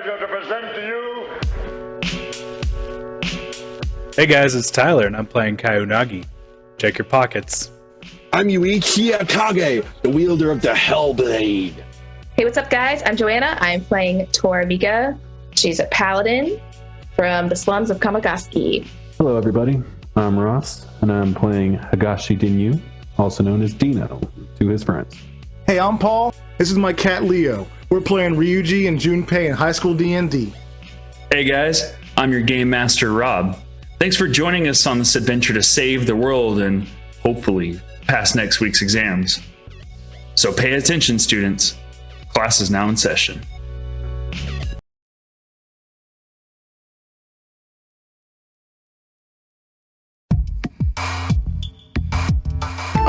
pleasure to present to you. Hey guys, it's Tyler, and I'm playing Unagi. Check your pockets. I'm Yuichi Akagai, the wielder of the Hellblade. Hey, what's up, guys? I'm Joanna. I'm playing Toramika. She's a paladin from the slums of Kamagaski. Hello, everybody. I'm Ross, and I'm playing Higashi Dihnyu, also known as Dino, to his friends. Hey, I'm Paul. This is my cat Leo. We're playing Ryuji and Junpei in High School DnD. Hey guys, I'm your game master Rob. Thanks for joining us on this adventure to save the world and hopefully pass next week's exams. So pay attention, students. Class is now in session.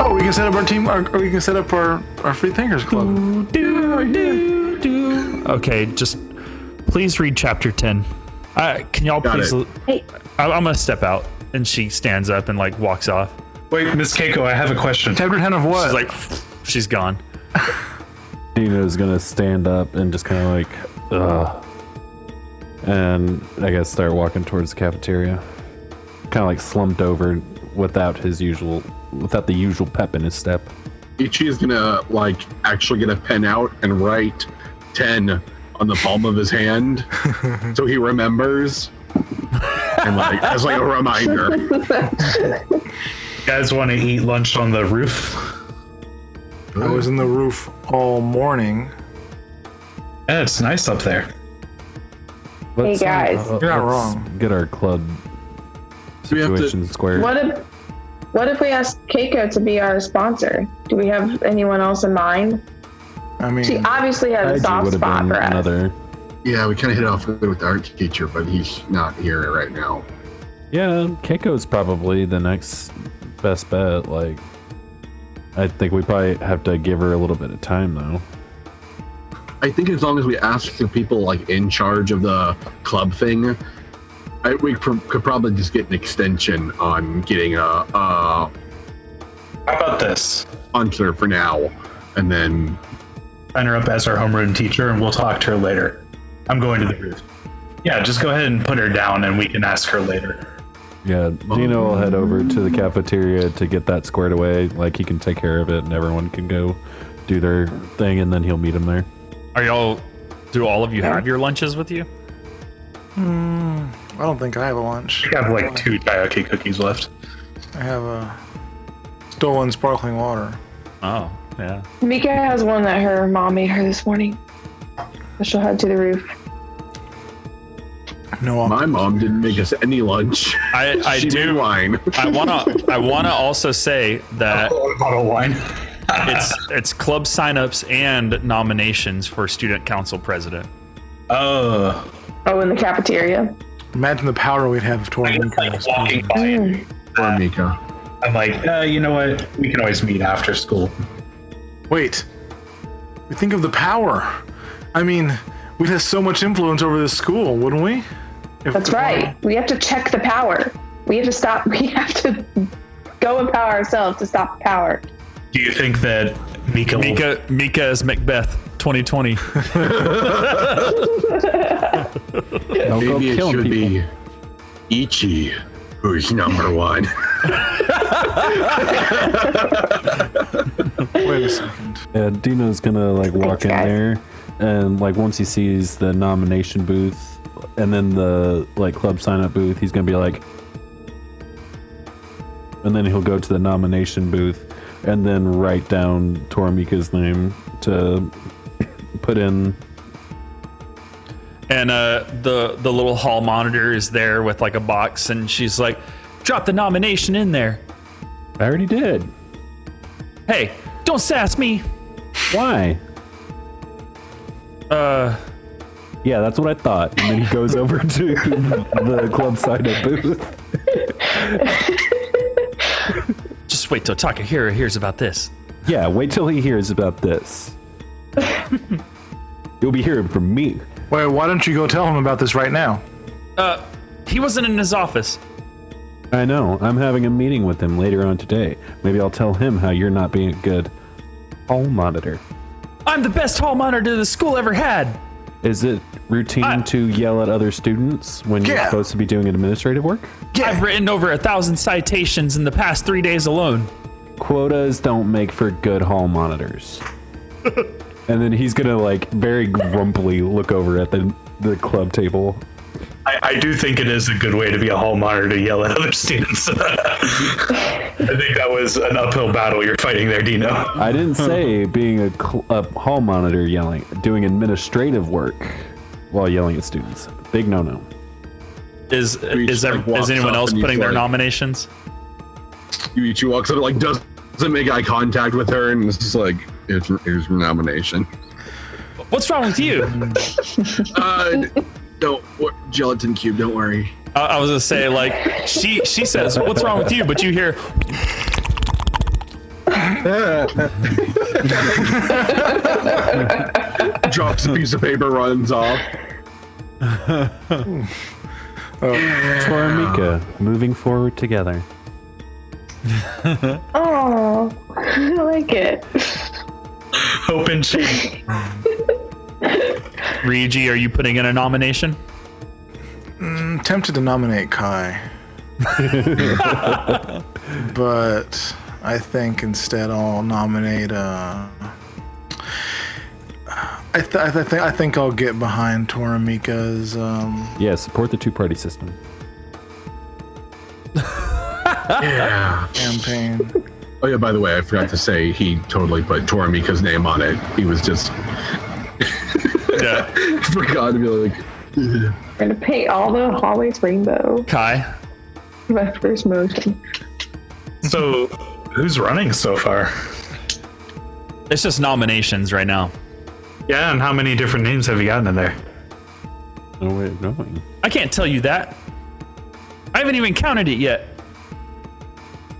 Oh, we can set up our team, or we can set up our Free Thinkers Club. Okay, just please read chapter 10. Can y'all please? Hey. I'm gonna step out, and she stands up and like walks off. Wait, Miss Keiko, I have a question. Chapter 10 of what? She's like, she's gone. Dino's gonna stand up and just kind of like, and I guess start walking towards the cafeteria. Kind of like slumped over without the usual pep in his step. Ichi is gonna actually get a pen out and write 10 on the palm of his hand, so he remembers, and as a reminder. You guys want to eat lunch on the roof? I was in the roof all morning. Yeah, it's nice up there. Hey, guys. You're not wrong. Get our club situation squared. What if we ask Keiko to be our sponsor? Do we have anyone else in mind? I mean, She obviously has a Kaiji soft would've spot been for us. another. Yeah, we kind of hit off with the art teacher, but he's not here right now. Yeah, Keiko's probably the next best bet. I think we probably have to give her a little bit of time, though. I think as long as we ask the people in charge of the club thing, we could probably just get an extension on getting How about this? sponsor for now, and then Sign her up as our homeroom teacher, and we'll talk to her later. I'm going to the roof. Yeah, just go ahead and put her down, and we can ask her later. Yeah, Dino will head over to the cafeteria to get that squared away. He can take care of it, and everyone can go do their thing, and then he'll meet him there. Do all of you have your lunches with you? I don't think I have a lunch. We have 2 Taiyaki cookies left. I have a stolen sparkling water. Oh, yeah. Mika has one that her mom made her this morning. So she'll head to the roof. No, my mom didn't make us any lunch. I She do. made wine. I wanna also say that A bottle of wine. it's club signups and nominations for student council president. Oh, in the cafeteria. imagine the power we'd have if Toramika was Walking by, Toramika. I'm like, you know what? We can always meet after school. Wait. We think of the power. I mean, we'd have so much influence over this school, wouldn't we? That's right. We have to check the power. We have to stop. We have to go empower ourselves to stop the power. Do you think that Mika will... Mika is Macbeth 2020. Maybe it killing should people. be Ichi who's number one. Wait a second. Yeah, Dino's gonna walk in guys. there, and once he sees the nomination booth, and then the club sign up booth, he's gonna be and then he'll go to the nomination booth, and then write down Toramika's name to put in. And the little hall monitor is there with a box, and she's like, drop the nomination in there. I already did. Hey, don't sass me. Why? Yeah, that's what I thought. And then he goes over to the club sign up booth. Just wait till Takahiro hears about this. Yeah, wait till he hears about this. You'll be hearing from me. Wait, why don't you go tell him about this right now? He wasn't in his office. I know. I'm having a meeting with him later on today. Maybe I'll tell him how you're not being a good hall monitor. I'm the best hall monitor the school ever had. Is it routine to yell at other students when you're Yeah. supposed to be doing administrative work? I've written over 1,000 citations in the past 3 days alone. Quotas don't make for good hall monitors. And then he's gonna like very grumpily look over at the club table. I do think it is a good way to be a hall monitor to yell at other students. I think that was an uphill battle you're fighting there, Dino. I didn't say being a hall monitor doing administrative work while yelling at students. Big no-no. Is walks anyone up else and he's putting their like- nominations? Yuichi walks up, like doesn't make eye contact with her, and it's just like, here's your nomination. What's wrong with you? Don't gelatin cube. Don't worry. I was gonna say, like, she says, "What's wrong with you?" But you hear, Drops a piece of paper, runs off. Toramika, moving forward together. Oh, I like it. Hope and change. Ryuji, are you putting in a nomination? I'm tempted to nominate Kai. But I think instead I'll nominate I think I'll get behind Toramika's Yeah, support the two-party system. Yeah. campaign. Oh yeah. By the way, I forgot to say he totally put Toramika's name on it. He was just Yeah. forgot to be like. I'm gonna paint all the hallways rainbow. Kai. My first motion. So, who's running so far? It's just nominations right now. Yeah, and how many different names have you gotten in there? No way of knowing. I can't tell you that. I haven't even counted it yet.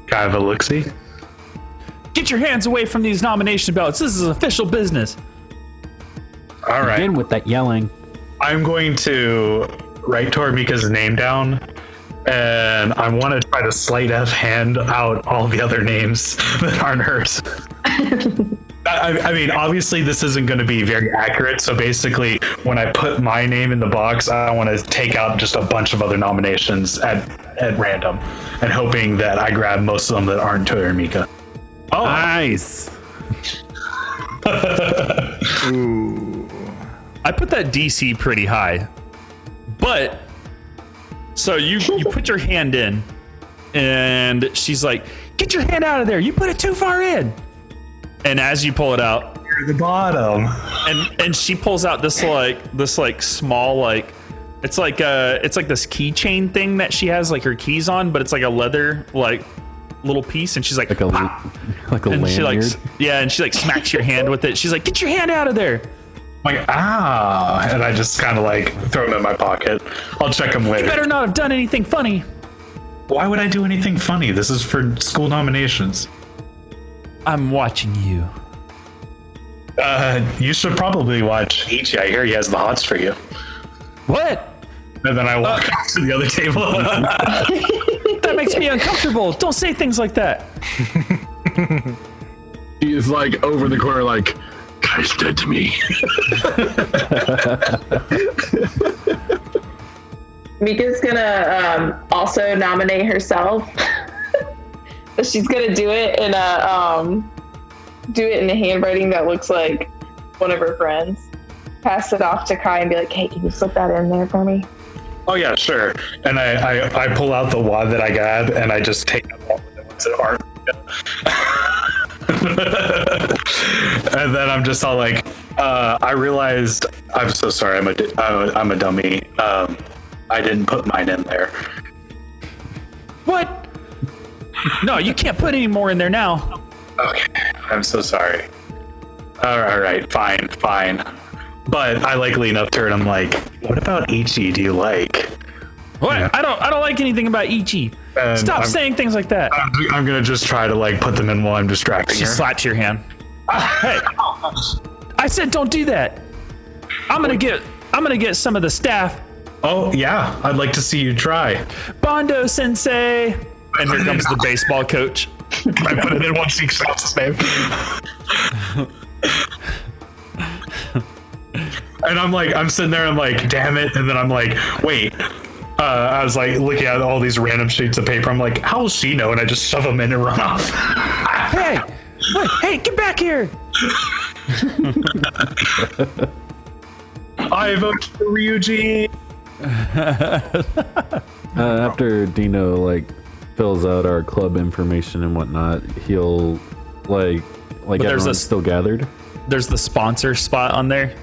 Kind of a look-see? Get your hands away from these nomination ballots. This is official business. All right. Begin with that yelling. I'm going to write Toramika's name down, and I want to try to sleight of hand out all the other names that aren't hers. I mean, obviously, this isn't going to be very accurate. So basically, when I put my name in the box, I want to take out just a bunch of other nominations at random, and hoping that I grab most of them that aren't Toramika. Oh, Nice. Ooh. I put that DC pretty high. But, so you put your hand in, and she's like, get your hand out of there. You put it too far in. And as you pull it out, you're the bottom. and she pulls out this small it's like this keychain thing that she has like her keys on, but it's like a leather like little piece, and she's like Like a and she lanyard. and she like smacks your hand with it. She's like, get your hand out of there. I'm like, and I just kind of like throw them in my pocket. I'll check them later. You better not have done anything funny. Why would I do anything funny? This is for school nominations. I'm watching you. You should probably watch Ichi. I hear he has the hots for you. What? And then I walk up to the other table. That makes me uncomfortable. Don't say things like that. He is like over the corner, like, Kai's dead to me. Mika's gonna also nominate herself. But she's gonna do it in a handwriting that looks like one of her friends. Pass it off to Kai and be like, hey, can you slip that in there for me? Oh yeah, sure. And I pull out the wad that I got, and I just take out all of the ones that aren't. And then I'm just all like, I realized I'm so sorry. I'm a dummy. I didn't put mine in there. What? No, you can't put any more in there now. Okay, I'm so sorry. All right, fine. But I like lean up to her and I'm like, what about Ichi do you like? What? Yeah. I don't like anything about Ichi. And Stop I'm- saying things like that. I'm gonna just try to like put them in while I'm distracting She her. slaps your hand. Hey, I said don't do that. I'm gonna get some of the staff. Oh yeah, I'd like to see you try. Bondo Sensei. And here comes the baseball coach. I put it in once he shouts his name. And I'm sitting there, I'm like, damn it. And then I'm like, wait. I was like looking at all these random sheets of paper. I'm like, how will she know? And I just shove them in and run off. Hey, wait, hey, get back here! I vote for Ryuji. After Dino like fills out our club information and whatnot, he'll like there's everyone's still gathered. There's the sponsor spot on there.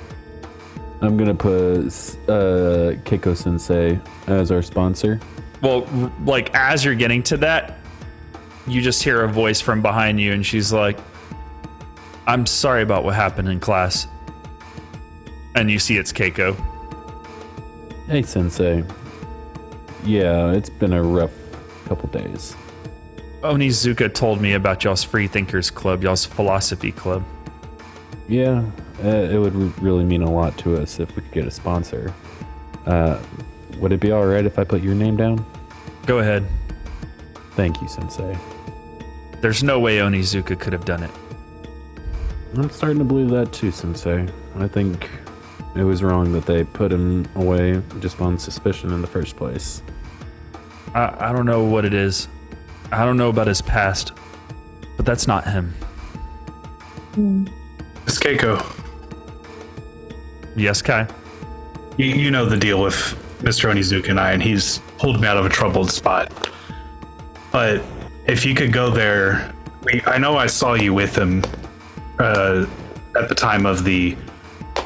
I'm gonna put Keiko Sensei as our sponsor. Well, like as you're getting to that, you just hear a voice from behind you, and she's like, "I'm sorry about what happened in class." And you see it's Keiko. Hey, Sensei. Yeah, it's been a rough couple days. Onizuka told me about y'all's Free Thinkers Club, y'all's philosophy club. Yeah, it would really mean a lot to us if we could get a sponsor. Would it be all right if I put your name down? Go ahead. Thank you, Sensei. There's no way Onizuka could have done it. I'm starting to believe that too, Sensei. I think it was wrong that they put him away just on suspicion in the first place. I don't know what it is. I don't know about his past, but that's not him. It's Keiko. Yes, Kai? You know the deal with Mr. Onizuka and I, and he's pulled me out of a troubled spot. But if you could go there, I know I saw you with him at the time of the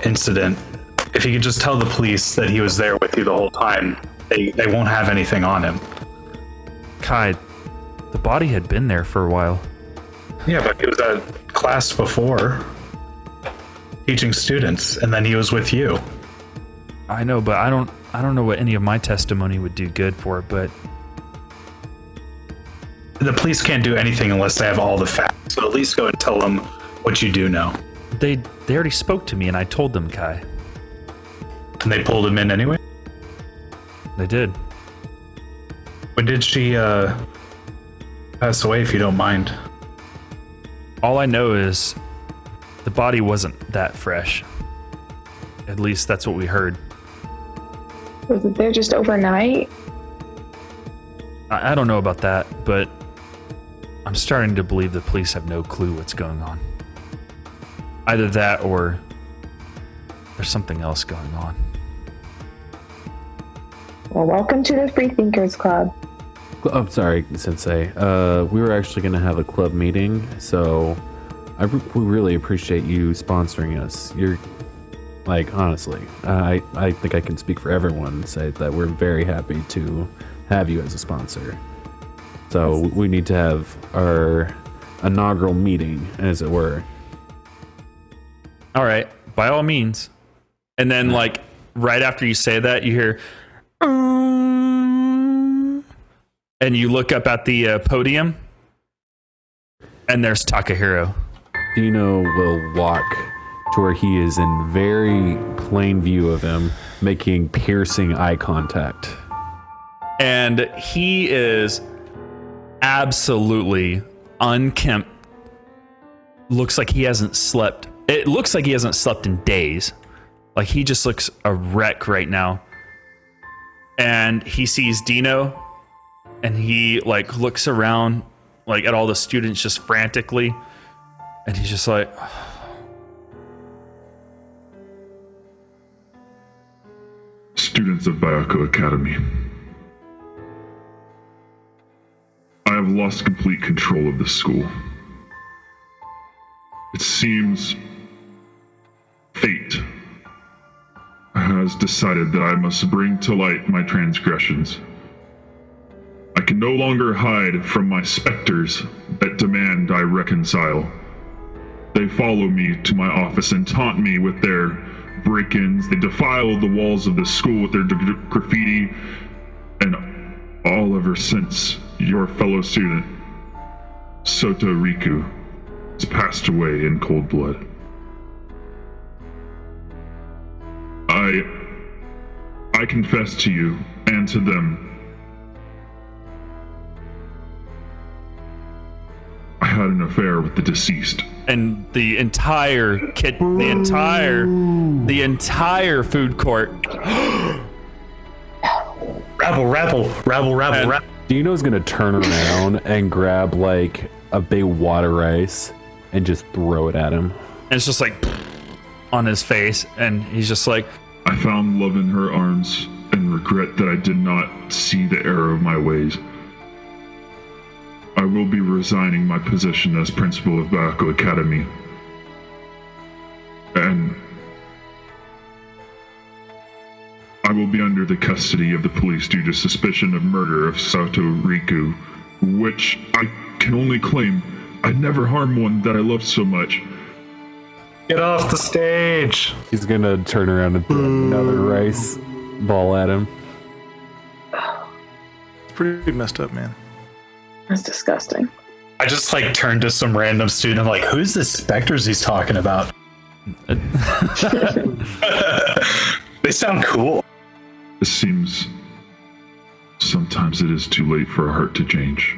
incident. If you could just tell the police that he was there with you the whole time, they won't have anything on him. Kai, the body had been there for a while. Yeah, but he was at class before, teaching students, and then he was with you. I know, but I don't know what any of my testimony would do good for it, but The police can't do anything unless they have all the facts, so at least go and tell them what you do know. they already spoke to me and I told them, Kai. And they pulled him in anyway? They did. When did she pass away, if you don't mind? All I know is the body wasn't that fresh. At least that's what we heard. Was it there just overnight? I don't know about that, but I'm starting to believe the police have no clue what's going on. Either that or there's something else going on. Well, welcome to the Free Thinkers Club. Oh, sorry, Sensei. We were actually going to have a club meeting, so we really appreciate you sponsoring us. You're, like, honestly, I think I can speak for everyone and say that we're very happy to have you as a sponsor. So we need to have our inaugural meeting, as it were. All right, by all means. And then, like, right after you say that, you hear, and you look up at the podium, and there's Takahiro. Dino will walk to where he is in very plain view of him, making piercing eye contact. And he is absolutely unkempt. Looks like he hasn't slept. It looks like he hasn't slept in days. Like, he just looks a wreck right now. And he sees Dino, and he, like, looks around, like, at all the students just frantically. And he's just like, Students of Byakko Academy, I have lost complete control of this school. It seems fate has decided that I must bring to light my transgressions. I can no longer hide from my specters that demand I reconcile. They follow me to my office and taunt me with their break-ins. They defile the walls of the school with their graffiti, and all ever since your fellow student, Saito Riku, has passed away in cold blood. I confess to you and to them, I had an affair with the deceased. And the entire food court. Rabble. Dino's gonna turn around and grab like a big water ice and just throw it at him. And it's just like on his face, and he's just like, I found love in her arms and regret that I did not see the error of my ways. I will be resigning my position as principal of Byakko Academy. And I will be under the custody of the police due to suspicion of murder of Saito Riku, which I can only claim I'd never harm one that I loved so much. Get off the stage. He's gonna turn around and throw another rice ball at him. It's pretty messed up, man. That's disgusting. I just like turned to some random student. I'm like, who's the specters he's talking about? They sound cool. It seems sometimes it is too late for a heart to change.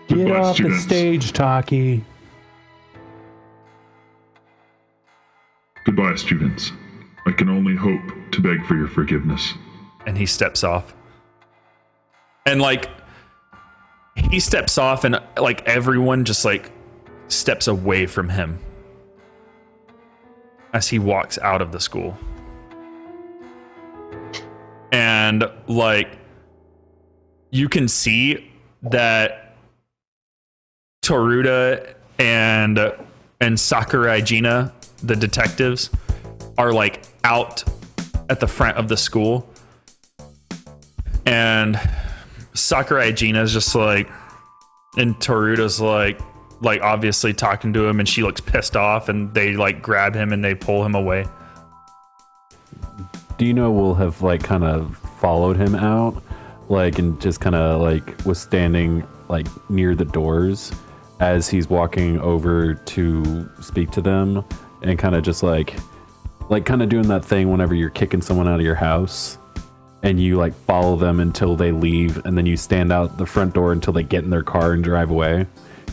Get Goodbye, off students. the stage, Taki. Goodbye, students. I can only hope to beg for your forgiveness. and he steps off. And like, he steps off, and like everyone just like steps away from him as he walks out of the school. And like, you can see that Toruta and Sakurai Jina, the detectives, are like out at the front of the school. And Sakurai Jina is just like, and Toruta's like obviously talking to him, and she looks pissed off, and they like grab him and they pull him away. Dino will have like kind of followed him out, like, and just kind of like was standing like near the doors as he's walking over to speak to them, and kind of just like kind of doing that thing whenever you're kicking someone out of your house and you like follow them until they leave, and then you stand out the front door until they get in their car and drive away.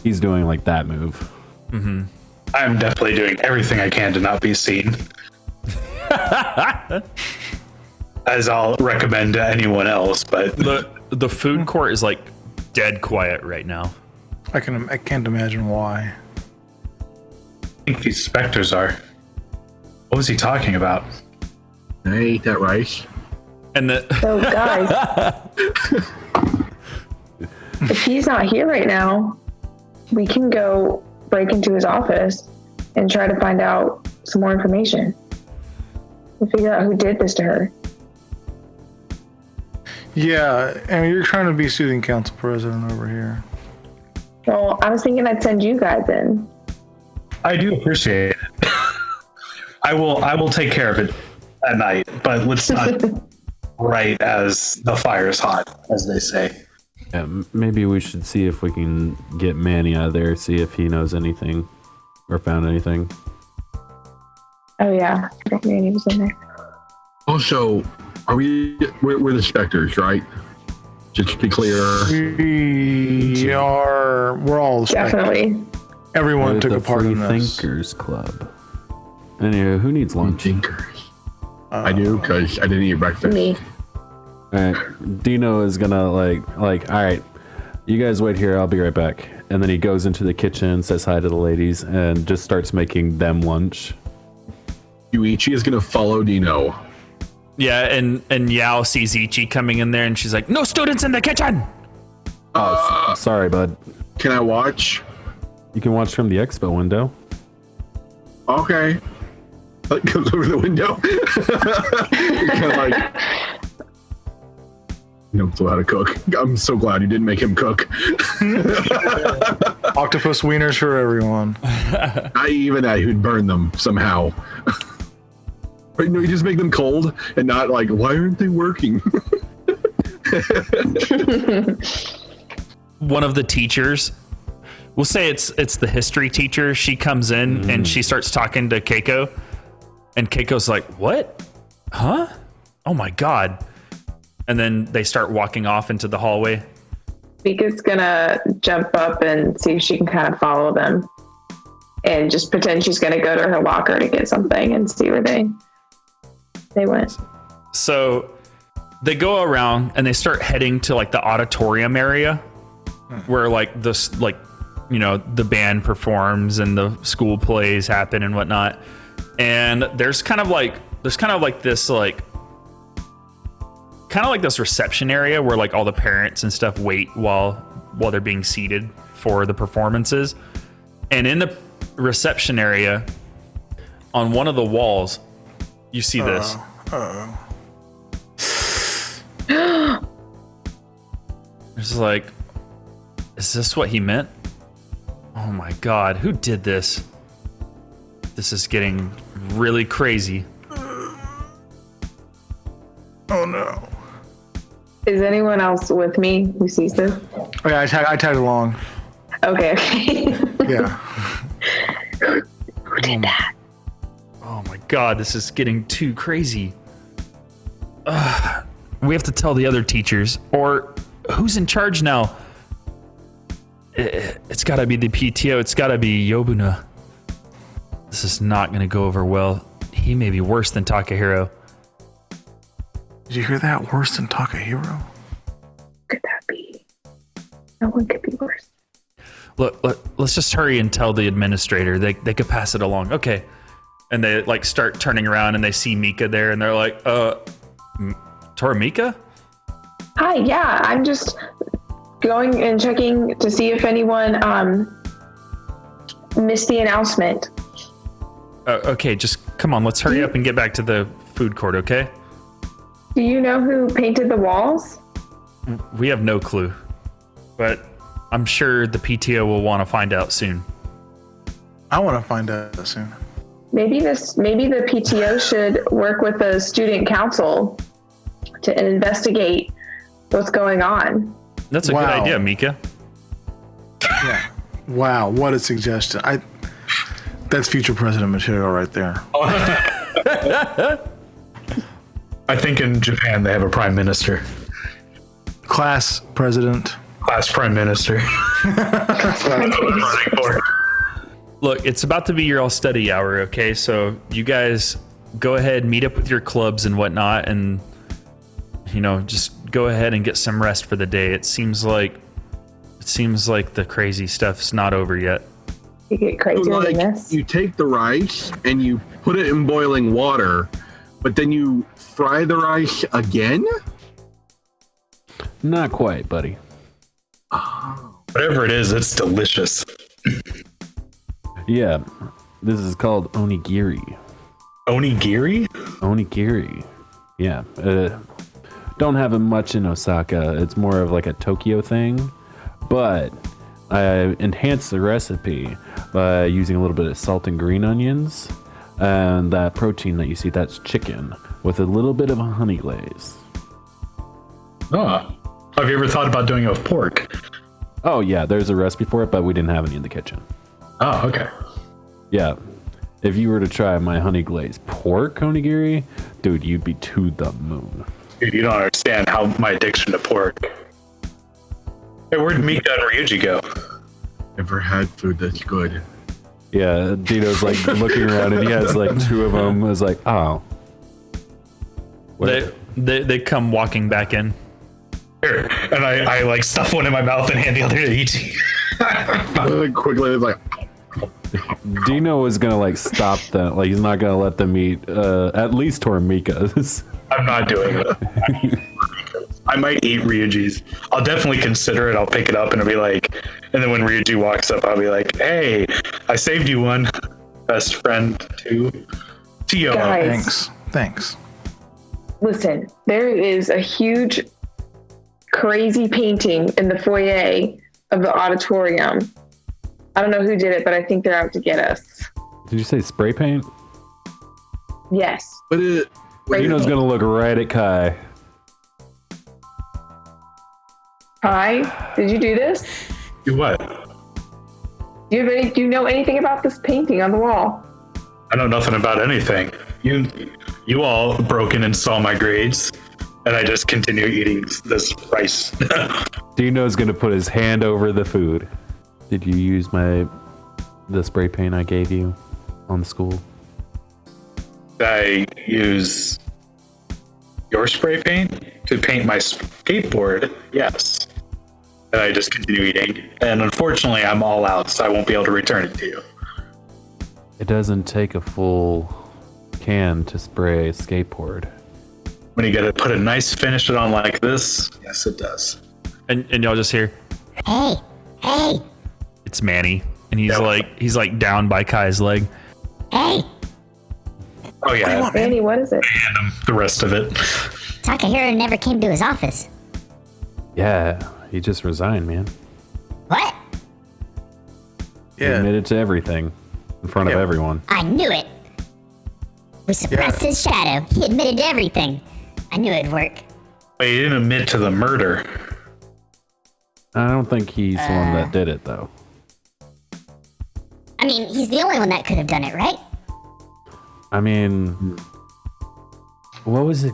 He's doing like that move. Mm-hmm. I'm definitely doing everything I can to not be seen. As I'll recommend to anyone else, but the food court is like dead quiet right now. I can't imagine why. I think these specters are. What was he talking about? I ate that rice. And the So guys, if he's not here right now, we can go break into his office and try to find out some more information and figure out who did this to her. Yeah, I mean, you're trying to be soothing council president over here. Well, I was thinking I'd send you guys in. I do appreciate it. I will take care of it at night, but let's not right as the fire's hot, as they say. Yeah, maybe we should see if we can get Manny out of there, see if he knows anything or found anything. Oh yeah, I think Manny was in there. Also, we're the specters, right? Just to be clear. We're all Definitely. Everyone We're took the a part Free in this. Thinkers Club. Anyway, who needs lunch? Thinkers. I do, because I didn't eat breakfast. Me. All right, Dino is gonna like, all right, you guys wait here, I'll be right back. And then he goes into the kitchen, says hi to the ladies, and just starts making them lunch. Yuichi is going to follow Dino. yeah, and Yao sees Ichi coming in there, and she's like, "No students in the kitchen." Oh, sorry, bud. Can I watch? You can watch from the expo window. Okay. It goes over the window. You're kind of like, no clue how to cook. I'm so glad you didn't make him cook. Octopus wieners for everyone. I even who'd burn them somehow. But no, you just make them cold and not like, why aren't they working? One of the teachers, we'll say it's the history teacher, she comes in and she starts talking to Keiko, and Keiko's like, "What? Huh? Oh my god." And then they start walking off into the hallway, Mika's gonna jump up and see if she can kind of follow them, and just pretend she's gonna go to her locker to get something and see where they went. So they go around and they start heading to like the auditorium area where like this, like, you know, the band performs and the school plays happen and whatnot. And there's kind of like this reception area where like all the parents and stuff wait while they're being seated for the performances. And in the reception area, on one of the walls, you see this. It's like, is this what he meant? Oh my God, who did this? This is getting really crazy. Oh no. Is anyone else with me who sees this? Oh yeah, I tagged along. Okay. Yeah. Who did that? Oh my God, this is getting too crazy. We have to tell the other teachers, or who's in charge now? It's gotta be the PTO, it's gotta be Yobuna. This is not gonna go over well. He may be worse than Takahiro. Did you hear that? Worse than Takahiro? Could that be? No one could be worse. Look, let's just hurry and tell the administrator. They could pass it along. Okay. And they like start turning around and they see Mika there and they're like, Toramika? Hi, yeah, I'm just going and checking to see if anyone missed the announcement. Okay, just come on, let's hurry up and get back to the food court, okay? Do you know who painted the walls? We have no clue, but I'm sure the PTO will want to find out soon. I want to find out soon. Maybe the PTO should work with the student council to investigate what's going on. That's a good idea, Mika. Yeah. Wow, what a suggestion. That's future president material right there. I think in Japan they have a prime minister. Class president. Class prime minister. Look, it's about to be your all study hour, okay? So you guys go ahead, meet up with your clubs and whatnot, and, you know, just go ahead and get some rest for the day. It seems like the crazy stuff's not over yet. You get crazier than this. You take the rice and you put it in boiling water, but then you fry the rice again? Not quite, buddy. Whatever it is, it's delicious. Yeah, this is called onigiri. Onigiri? Onigiri. Yeah. Don't have it much in Osaka. It's more of like a Tokyo thing. But I enhanced the recipe by using a little bit of salt and green onions. And that protein that you see, that's chicken with a little bit of a honey glaze. Oh. Have you ever thought about doing it with pork? Oh, yeah, there's a recipe for it, but we didn't have any in the kitchen. Oh, okay. Yeah. If you were to try my honey glazed pork onigiri, dude, you'd be to the moon. Dude, you don't understand how my addiction to pork. Hey, where'd Mika and Ryuji go? Never had food that's good. Yeah, Dino's like looking around and he has like two of them. Is like, oh. They come walking back in. Here. And I like stuff one in my mouth and hand the other to Ichi. Quickly, it's like, Dino is gonna like stop them. Like he's not gonna let them eat at least Toramika's. I'm not doing it. I might eat Ryuji's. I'll definitely consider it. I'll pick it up and I'll be like, and then when Ryuji walks up, I'll be like, hey, I saved you one. Best friend too. Tio. Guys. Thanks. Listen, there is a huge, crazy painting in the foyer of the auditorium. I don't know who did it, but I think they're out to get us. Did you say spray paint? Yes. but Dino's gonna look right at Kai. Hi, did you do this? Do what? Do you know anything about this painting on the wall? I know nothing about anything. You all broke in and saw my grades, And I just continue eating this rice. Dino's gonna put his hand over the food. Did you use the spray paint I gave you on the school? I use your spray paint to paint my skateboard, yes. And I just continue eating. And unfortunately, I'm all out, so I won't be able to return it to you. It doesn't take a full can to spray a skateboard. When you gotta put a nice finish it on like this, yes, it does. And y'all just hear, Hey, hey, it's Manny. And he's Yeah. he's like down by Kai's leg. hey. Oh yeah, Andy, what is it? hand him the rest of it. Takahiro never came to his office. Yeah, he just resigned, man. What? He admitted to everything in front of everyone. I knew it. We suppressed his shadow. He admitted to everything. I knew it'd work. But he didn't admit to the murder. I don't think he's the one that did it, though. I mean, he's the only one that could have done it, right? I mean, what was it?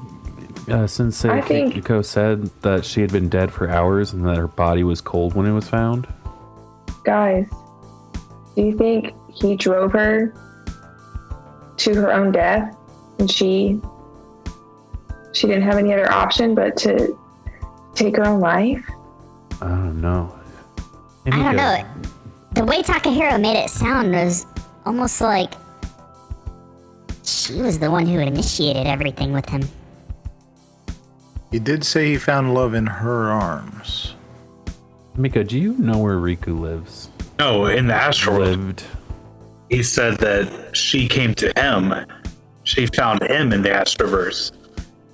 Sensei I think- Kiko said that she had been dead for hours and that her body was cold when it was found. Guys, do you think he drove her to her own death and she didn't have any other option but to take her own life? I don't know. I don't know. The way Takahiro made it sound was almost like she was the one who initiated everything with him. He did say he found love in her arms. Mika, do you know where Riku lives? No, in the astral world. Lived. He said that she came to him. She found him in the Astroverse.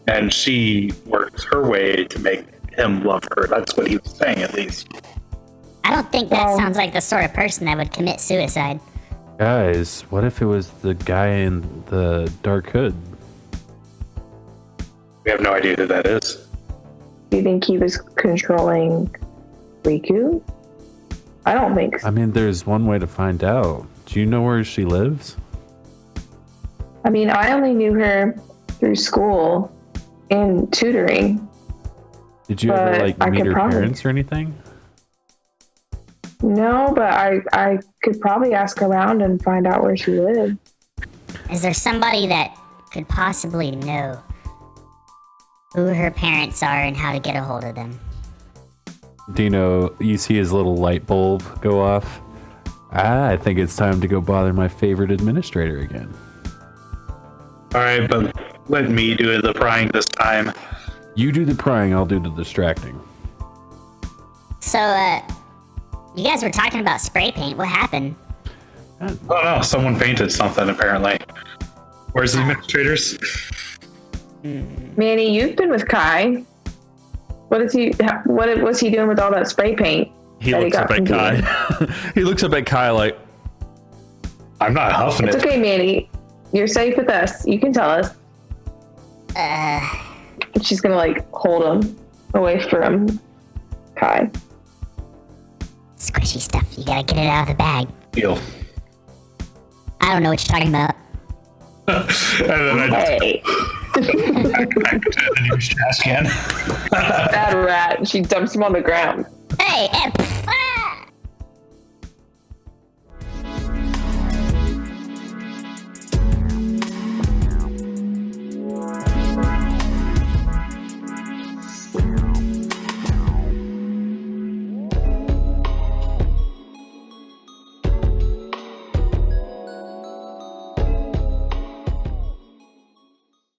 And she worked her way to make him love her. That's what he was saying, at least. I don't think that sounds like the sort of person that would commit suicide. Guys, what if it was the guy in the dark hood? We have no idea who that is. Do you think he was controlling Riku? I don't think so. I mean, there's one way to find out. Do you know where she lives? I mean, I only knew her through school and tutoring. Did you ever But like I meet could her probably- parents or anything? No, but I could probably ask around and find out where she lived. Is there somebody that could possibly know who her parents are and how to get a hold of them? Dino, you see his little light bulb go off. I think it's time to go bother my favorite administrator again. Alright, but let me do the prying this time. You do the prying, I'll do the distracting. So, you guys were talking about spray paint. What happened? Oh no, someone painted something apparently. Where's the administrators? Manny, you've been with Kai. What was he doing with all that spray paint? He that looks got up at from Dino? Kai. He looks up at Kai like, I'm not huffing It's it. okay, Manny. You're safe with us. You can tell us. She's gonna like hold him away from Kai. Squishy stuff. You gotta get it out of the bag. Deal. I don't know what you're talking about. And then I Hey, back to the news trash can. bad rat. She dumps him on the ground. Hey,